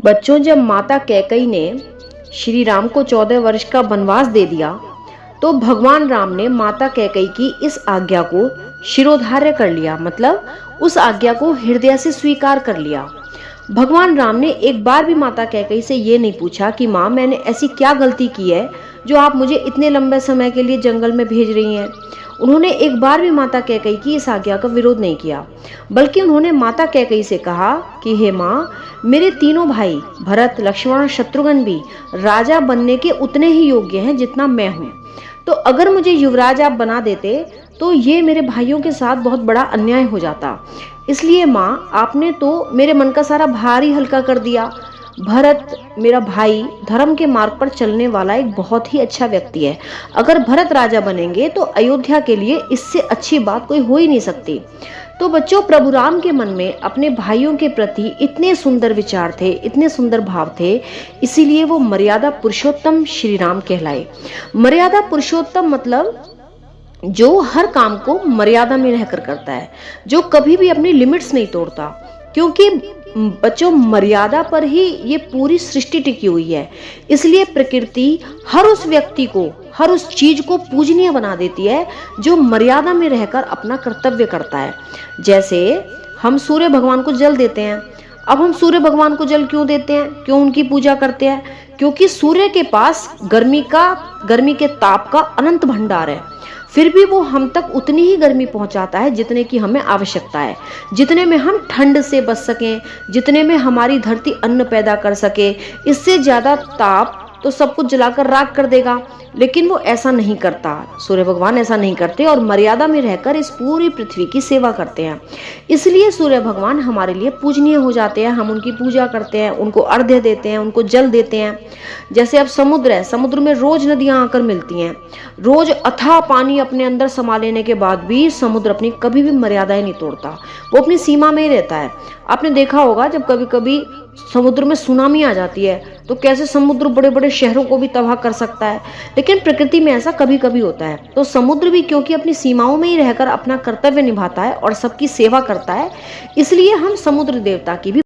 बच्चों, जब माता कैकई ने श्री राम को 14 वर्ष का वनवास दे दिया तो भगवान राम ने माता कैकई की इस आज्ञा को शिरोधार्य कर लिया, मतलब उस आज्ञा को हृदय से स्वीकार कर लिया। भगवान राम ने एक बार भी माता कैकई से ये नहीं पूछा कि माँ, मैंने ऐसी क्या गलती की है जो आप मुझे इतने लंबे समय के लिए जंगल में भेज रही हैं। उन्होंने एक बार भी माता कैकई की इस आज्ञा का विरोध नहीं किया, बल्कि उन्होंने माता कैकई से कहा कि हे माँ, मेरे तीनों भाई भरत, लक्ष्मण और शत्रुघ्न भी राजा बनने के उतने ही योग्य हैं जितना मैं हूँ। तो अगर मुझे युवराज आप बना देते तो ये मेरे भाइयों के साथ बहुत बड़ा अन्याय हो जाता। इसलिए माँ, आपने तो मेरे मन का सारा भार ही हल्का कर दिया। भरत मेरा भाई धर्म के मार्ग पर चलने वाला एक बहुत ही अच्छा व्यक्ति है। अगर भरत राजा बनेंगे तो अयोध्या के लिए इससे अच्छी बात कोई हो ही नहीं सकती। तो बच्चों, प्रभु राम के मन में अपने भाइयों के प्रति इतने सुंदर विचार थे, इतने सुंदर भाव थे, इसीलिए वो मर्यादा पुरुषोत्तम श्री राम कहलाए। मर्यादा पुरुषोत्तम मतलब जो हर काम को मर्यादा में रहकर करता है, जो कभी भी अपनी लिमिट्स नहीं तोड़ता। क्योंकि बच्चों, मर्यादा पर ही ये पूरी सृष्टि टिकी हुई है। इसलिए प्रकृति हर उस व्यक्ति को, हर उस चीज को पूजनीय बना देती है जो मर्यादा में रहकर अपना कर्तव्य करता है। जैसे हम सूर्य भगवान को जल देते हैं। अब हम सूर्य भगवान को जल क्यों देते हैं, क्यों उनकी पूजा करते हैं? क्योंकि सूर्य के पास गर्मी के ताप का अनंत भंडार है, फिर भी वो हम तक उतनी ही गर्मी पहुंचाता है जितने की हमें आवश्यकता है, जितने में हम ठंड से बच सकें, जितने में हमारी धरती अन्न पैदा कर सके। इससे ज्यादा ताप तो सब कुछ जलाकर राख कर देगा, लेकिन वो ऐसा नहीं करता। सूर्य भगवान ऐसा नहीं करते और मर्यादा में रहकर इस पूरी पृथ्वी की सेवा करते हैं। इसलिए सूर्य भगवान हमारे लिए पूजनीय हो जाते हैं। हम उनकी पूजा करते हैं, उनको अर्घ्य देते हैं, उनको जल देते हैं। जैसे अब समुद्र है, समुद्र में रोज नदियां आकर मिलती हैं। रोज अथाह पानी अपने अंदर समा लेने के बाद भी समुद्र अपनी कभी भी मर्यादाएं नहीं तोड़ता, वो अपनी सीमा में ही रहता है। आपने देखा होगा जब कभी कभी समुद्र में सुनामी आ जाती है तो कैसे समुद्र बड़े बड़े शहरों को भी तबाह कर सकता है, लेकिन प्रकृति में ऐसा कभी कभी होता है। तो समुद्र भी क्योंकि अपनी सीमाओं में ही रहकर अपना कर्तव्य निभाता है और सबकी सेवा करता है, इसलिए हम समुद्र देवता की भी